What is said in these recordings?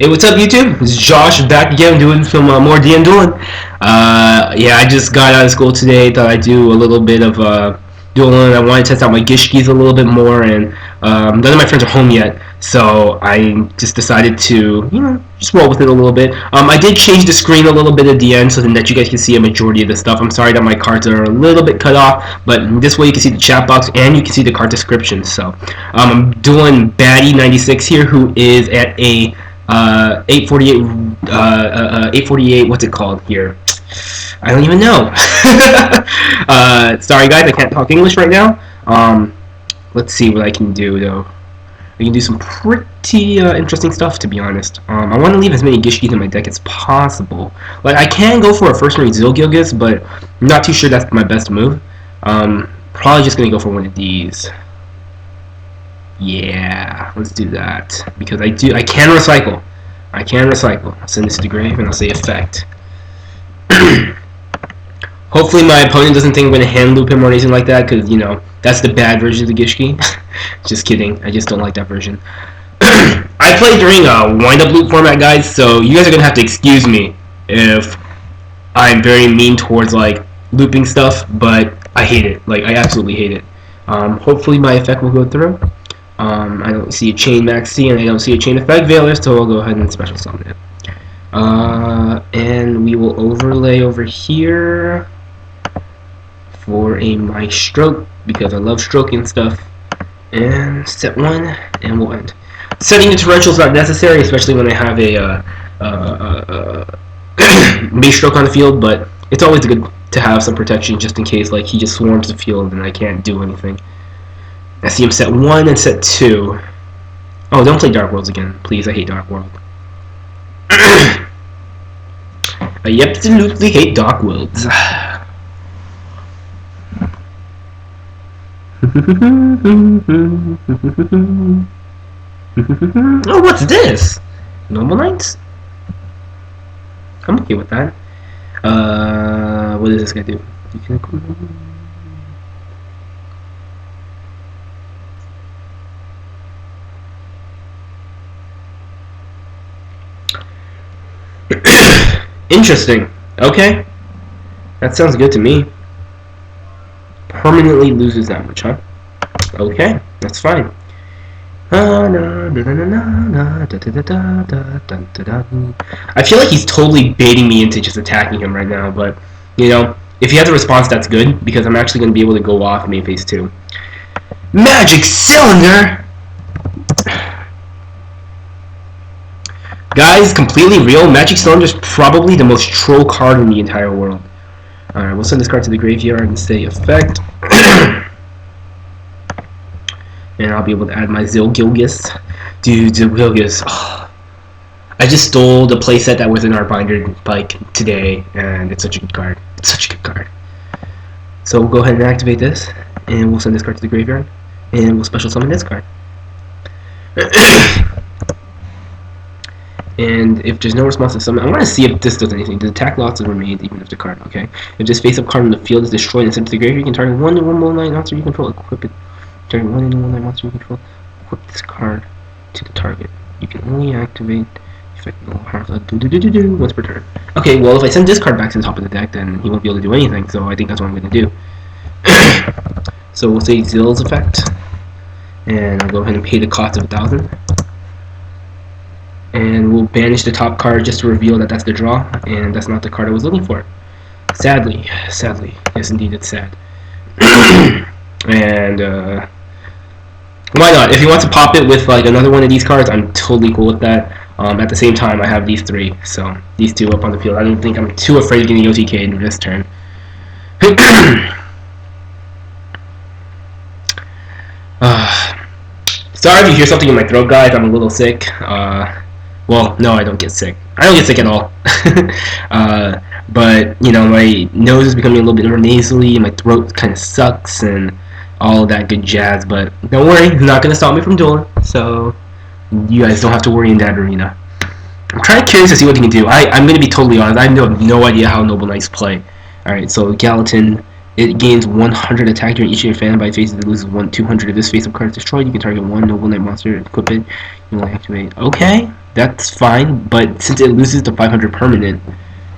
Hey, what's up, YouTube? It's Josh back again doing some more DM dueling. Yeah, I just got out of school today. Thought I'd do a little bit of dueling. I wanted to test out my gishkis a little bit more, and none of my friends are home yet, so I just decided to, just roll with it a little bit. I did change the screen a little bit at the end so that you guys can see a majority of the stuff. I'm sorry that my cards are a little bit cut off, but this way you can see the chat box and you can see the card description. So I'm doing Batty96 here, who is at a 848, what's it called here? I don't even know. Sorry guys, I can't talk English right now. Let's see what I can do though. I can do some pretty interesting stuff, to be honest. I want to leave as many gishkis in my deck as possible. Like, I can go for a first rank Zilgilgis, but I'm not too sure that's my best move. Probably just gonna go for one of these. Yeah, let's do that, because I can recycle. I'll send this to the grave and I'll say effect. Hopefully my opponent doesn't think I'm going to hand loop him or anything like that, because, that's the bad version of the Gishki. Just kidding, I just don't like that version. I play during a wind-up loop format, guys, so you guys are going to have to excuse me if I'm very mean towards, like, looping stuff, but I hate it. Like, I absolutely hate it. Hopefully my effect will go through. I don't see a chain maxi and I don't see a chain effect veiler, so I'll go ahead and special summon it. And we will overlay over here for a my stroke, because I love stroking stuff. And set one, and we'll end. Setting the torrential is not necessary, especially when I have a base stroke on the field, but it's always good to have some protection just in case, like, he just swarms the field and I can't do anything. I see him set 1 and set 2. Oh, don't play Dark Worlds again. Please, I hate Dark World. I absolutely hate Dark Worlds. Oh, what's this? Noble Knights? I'm okay with that. What does this guy do? Interesting. Okay. That sounds good to me. Permanently loses that much, huh? Okay, that's fine. I feel like he's totally baiting me into just attacking him right now, but, if he has a response, that's good, because I'm actually going to be able to go off main phase 2. Magic Cylinder! Guys, completely real, Magic Cylinder is probably the most troll card in the entire world. Alright, we'll send this card to the graveyard and say effect. And I'll be able to add my Zilgilgis. Dude, Zilgilgis. Oh. I just stole the playset that was in our binder, like, today, and it's such a good card. It's such a good card. So we'll go ahead and activate this, and we'll send this card to the graveyard, and we'll special summon this card. And if there's no response to summon, I want to see if this does anything. Does attack losses remain even if the card, okay? If this face-up card in the field is destroyed and sent to the graveyard, you can target one Noble monster you control, equip it. Target one Noble monster you control, equip this card to the target. You can only activate effect once per turn. Okay, well, if I send this card back to the top of the deck, then he won't be able to do anything, so I think that's what I'm going to do. So we'll say Zill's effect, and I'll go ahead and pay the cost of 1,000. And we'll banish the top card just to reveal that that's the draw, and that's not the card I was looking for. Sadly. Yes, indeed, it's sad. And, why not? If he wants to pop it with, like, another one of these cards, I'm totally cool with that. At the same time, I have these 3, so these 2 up on the field. I don't think I'm too afraid of getting OTK'd this turn. Sorry if you hear something in my throat, guys. I'm a little sick. Well, no, I don't get sick. I don't get sick at all. But, my nose is becoming a little bit more nasally, and my throat kind of sucks, and all that good jazz. But don't worry, it's not going to stop me from dueling, so you guys don't have to worry in that arena. I'm kind of curious to see what he can do. I'm going to be totally honest. I have no idea how Noble Knights play. Alright, so Gallatin, it gains 100 attack during each of your fan by phases. It loses 200 if this face-up card is destroyed. You can target one Noble Knight monster and equip it. You will activate. Okay. that's fine, but since it loses the 500 permanent,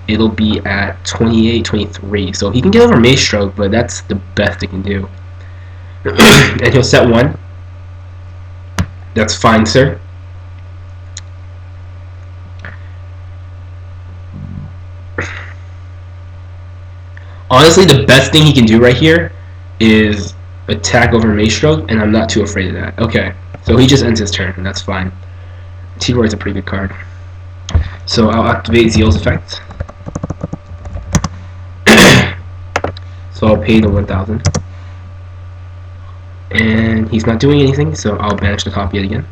it'll be at 28, 23. So he can get over Mace Stroke, but that's the best it can do. And he'll set 1. That's fine, sir. Honestly, the best thing he can do right here is attack over Mace Stroke, and I'm not too afraid of that. Okay, so he just ends his turn, and that's fine. T-Roy's a pretty good card. So I'll activate Zeal's effect. So I'll pay the 1,000. And he's not doing anything, so I'll banish the top yet again.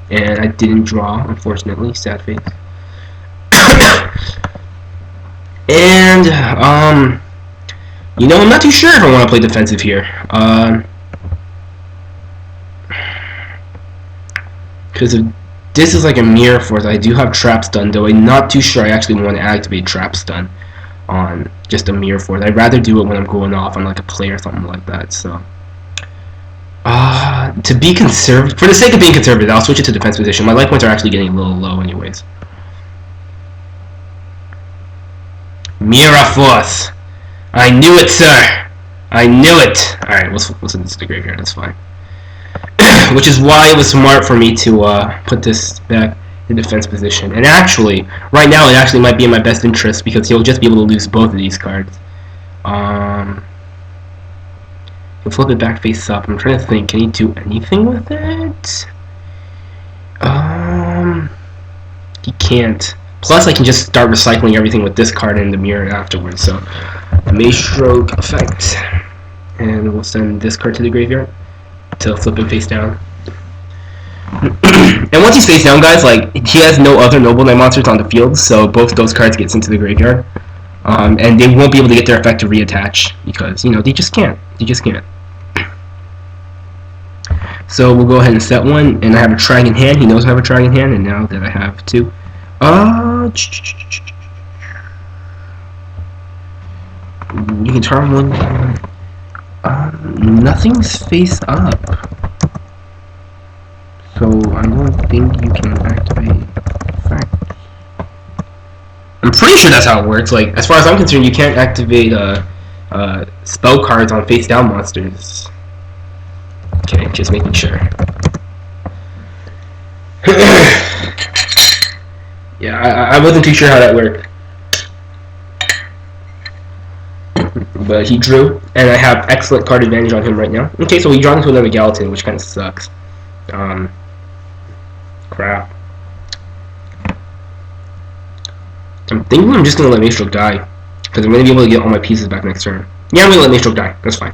And I didn't draw, unfortunately. Sad face. And, you know, I'm not too sure if I want to play defensive here. Because if this is like a mirror force, I do have trap stun, though I'm not too sure I actually want to activate trap stun on just a mirror force. I'd rather do it when I'm going off on like a play or something like that. So, to be conservative, for the sake of being conservative, I'll switch it to defense position. My life points are actually getting a little low, anyways. Mirror force. I knew it, sir. I knew it. All right, we'll send this to the graveyard. That's fine. Which is why it was smart for me to put this back in defense position. And actually, right now, it actually might be in my best interest because he'll just be able to lose both of these cards. He'll flip it back face up. I'm trying to think. Can he do anything with it? He can't. Plus, I can just start recycling everything with this card in the mirror afterwards. So, Mace Stroke effect, and we'll send this card to the graveyard to flip him face down. And once he's face down, guys, like he has no other Noble Knight monsters on the field, so both those cards get sent to the graveyard, and they won't be able to get their effect to reattach because you know they just can't. They just can't. So we'll go ahead and set 1, and I have a Dragon hand. He knows I have a Dragon hand, and now that I have 2, you can turn 1. Nothing's face up, so I don't think you can activate effects. I'm pretty sure that's how it works. Like, as far as I'm concerned, you can't activate spell cards on face down monsters. Okay, just making sure. Yeah, I wasn't too sure how that worked. But he drew, and I have excellent card advantage on him right now. Okay, so he draws into another Gallatin, which kind of sucks. Crap. I'm thinking I'm just going to let Mace Stroke die, because I'm going to be able to get all my pieces back next turn. Yeah, I'm going to let Mace Stroke die. That's fine.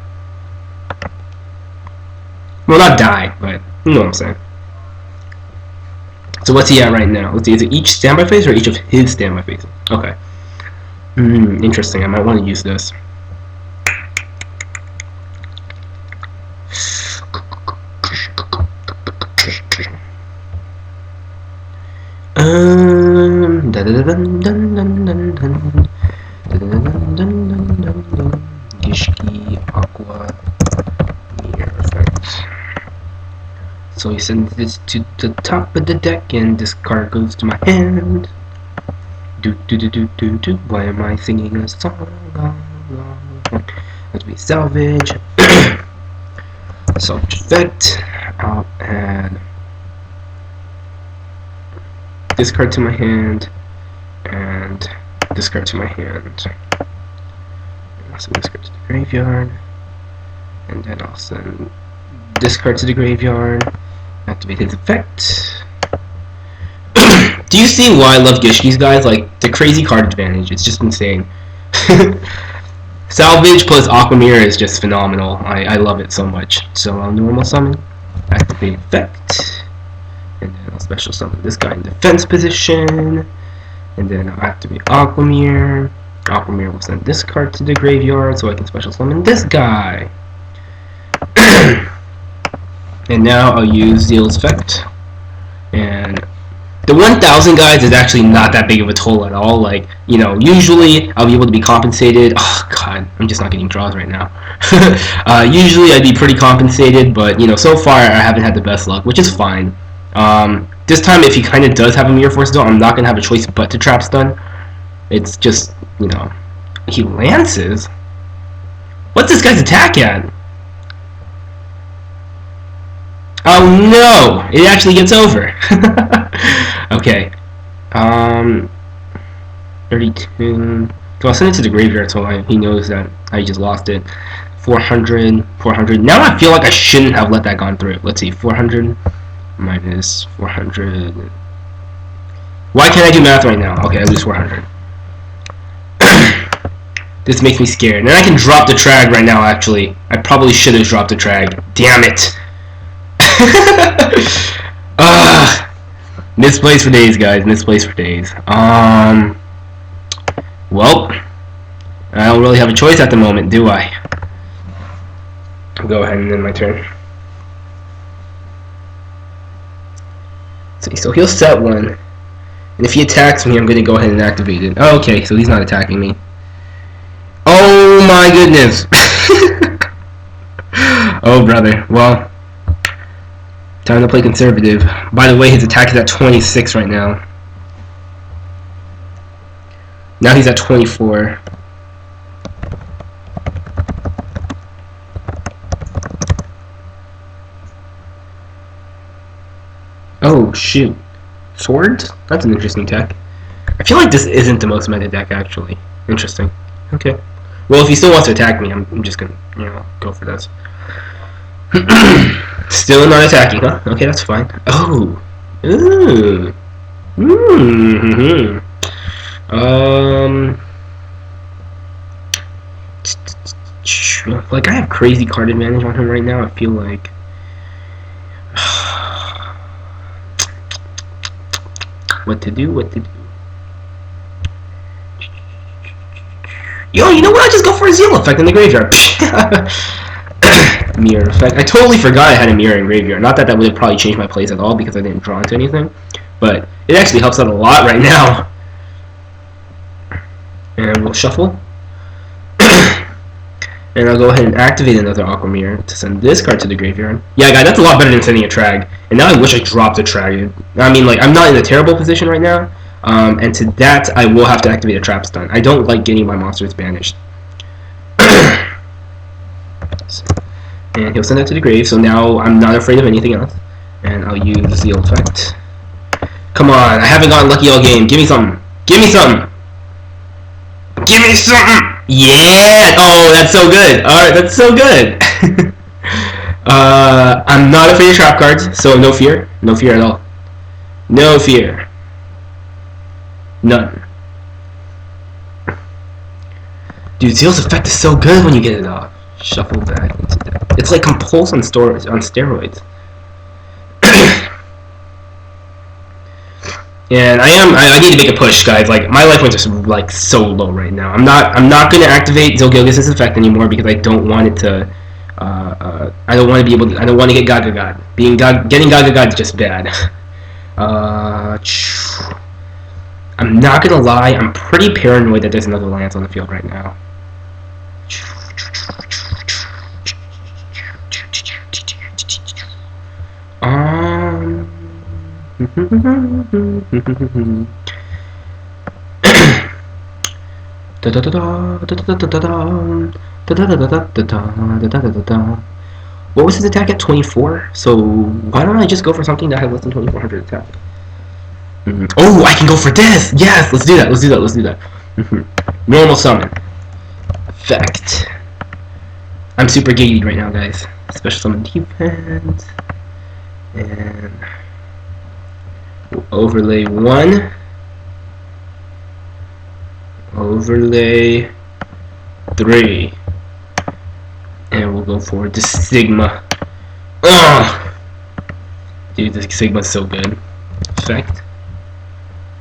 Well, not die, but you know what I'm saying. So what's he at right now? Let's see, is it each standby phase or each of his standby phases? Okay. Interesting. I might want to use this. Gishki Aqua Mirror effect. So he sends this to the top of the deck, and this card goes to my hand. Do do do do do do. Why am I singing a song? Let's be salvage. Salvage effect. I'll add this card to my hand and this card to my hand. I'll send this card to the graveyard, and then I'll send this card to the graveyard. Activate his effect. Do you see why I love Gishkis, guys? Like, the crazy card advantage, it's just insane. Salvage plus Aquamir is just phenomenal. I love it so much. So I'll normal summon, activate effect, and then I'll special summon this guy in defense position, and then I'll activate Aquamir. Aquamir will send this card to the graveyard so I can special summon this guy. And now I'll use Zeal's effect. And the 1,000, guys, is actually not that big of a toll at all. Like, you know, usually I'll be able to be compensated. Oh, God, I'm just not getting draws right now. Usually I'd be pretty compensated, but, you know, so far I haven't had the best luck, which is fine. This time, if he kind of does have a Mirror Force, though, I'm not gonna have a choice but to trap stun. It's just, you know, he lances. What's this guy's attack at? Oh no! It actually gets over. Okay. 32. So I'll send it to the graveyard so he knows that I just lost it. 400, 400. Now I feel like I shouldn't have let that gone through. Let's see, 400 minus 400. Why can't I do math right now? Okay, I lose 400. This makes me scared. And I can drop the trag right now, actually. I probably should have dropped the trag. Damn it. Misplaced for days, guys. Misplaced for days. Well, I don't really have a choice at the moment, do I? I'll go ahead and end my turn. So he'll set one. And if he attacks me, I'm going to go ahead and activate it. Oh, okay, so he's not attacking me. Oh my goodness. Oh, brother. Well, time to play conservative. By the way, his attack is at 26 right now. Now he's at 24. Oh, shoot. Swords? That's an interesting deck. I feel like this isn't the most meta deck, actually. Interesting. Okay. Well, if he still wants to attack me, I'm just gonna, you know, go for this. Still not attacking, huh? Okay, that's fine. Oh. Ooh. Mm-hmm. Like, I have crazy card advantage on him right now. I feel like... What to do? Yo, you know what? I'll just go for a Zeal effect in the graveyard. Mirror effect. I totally forgot I had a mirror in graveyard. Not that that would have probably changed my plays at all because I didn't draw into anything. But it actually helps out a lot right now. And we'll shuffle. And I'll go ahead and activate another Aqua Mirror to send this card to the graveyard. Yeah, guys, that's a lot better than sending a Trag. And now I wish I dropped a Trag. I mean, like, I'm not in a terrible position right now. And to that, I will have to activate a Trap Stun. I don't like getting my monsters banished. And he'll send that to the grave, so now I'm not afraid of anything else. And I'll use the Zeal effect. Come on, I haven't gotten lucky all game. Give me something. Give me something. Give me something. Yeah! Oh, that's so good. Alright, that's so good. I'm not afraid of trap cards, so no fear. No fear at all. No fear. None. Dude, Zeal's effect is so good when you get it off. Shuffle back into deck. It's like Compulse on steroids. And I need to make a push, guys. Like, my life points are like so low right now. I'm not gonna activate Zilgilgis's effect anymore because I don't want it to. I don't want to be able to. I don't want to get Gaga God. Getting Gaga God is just bad. I'm not gonna lie. I'm pretty paranoid that there's another Lance on the field right now. What was his attack at 24? So why don't I just go for something that has less than 2400 attack? Oh, I can go for this! Yes, let's do that. Let's do that. Let's do that. Normal summon. Effect. I'm super gated right now, guys. Special summon defense. And we'll overlay 1. Overlay 3. And we'll go for the Sigma. Ugh! Dude, this Sigma's so good. Effect.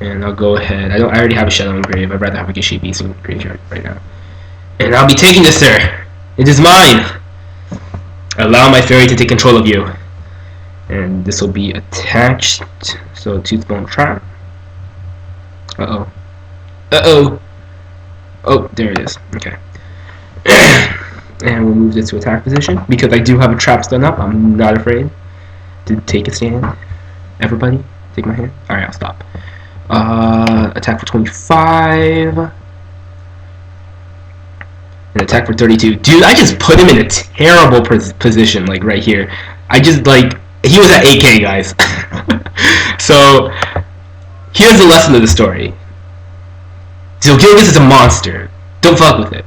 And I'll go ahead. I already have a Shadow Engrave. I'd rather have a Gishki Beast in graveyard right now. And I'll be taking this, sir. It is mine. Allow my fairy to take control of you. And this will be attached. So Toothbone Trap. Uh-oh. Uh-oh. Oh, there it is. Okay. And we'll move this to attack position. Because I do have a trap stun up, I'm not afraid to take a stand. Everybody. Take my hand. All right, I'll stop. Attack for 25. And attack for 32. Dude, I just put him in a terrible position, like right here. I just, like, he was at 8k, guys. So, here's the lesson of the story. So, Gilgis is a monster. Don't fuck with it.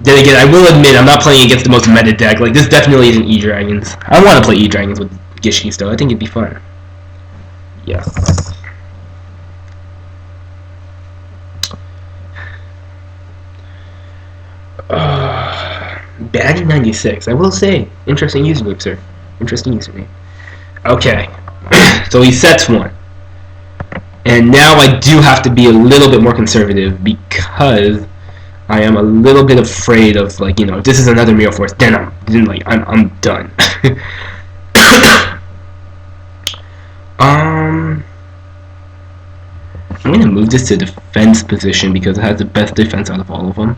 Then again, I will admit, I'm not playing against the most meta deck. Like, this definitely isn't E-Dragons. I want to play E-Dragons with Gishkis, though. I think it'd be fun. Yes. Baggy96. I will say, interesting username, sir. Interesting username. Okay. So he sets one. And now I do have to be a little bit more conservative because I am a little bit afraid of, like, you know, if this is another Mirror Force, then I'm done. I'm gonna move this to defense position because it has the best defense out of all of them.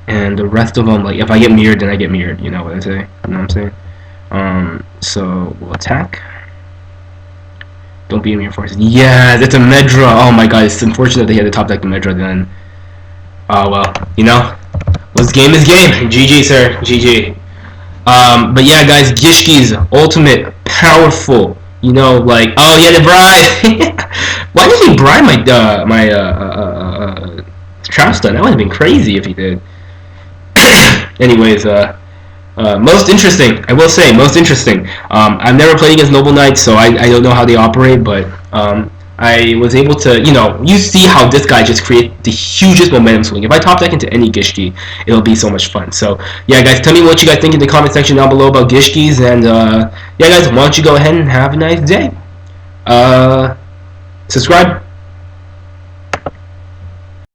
And the rest of them, like, if I get mirrored, then I get mirrored. You know what I say? You know what I'm saying? So we'll attack. Don't be a Mirror Force. Yeah, that's a Medra. Oh my god, it's unfortunate they had to top deck the Medra then. Oh well, you know, what's game is game. GG, sir. GG. But yeah, guys, Gishki's ultimate, powerful. You know, like, oh yeah, the bribe. Why did he bribe my trap stun? That would have been crazy if he did. Anyways, most interesting. I will say, most interesting. I've never played against Noble Knights, so I don't know how they operate, but I was able to, you know, you see how this guy just created the hugest momentum swing. If I top deck into any Gishki, it'll be so much fun. So, yeah, guys, tell me what you guys think in the comment section down below about Gishkis, and, yeah, guys, why don't you go ahead and have a nice day. Subscribe.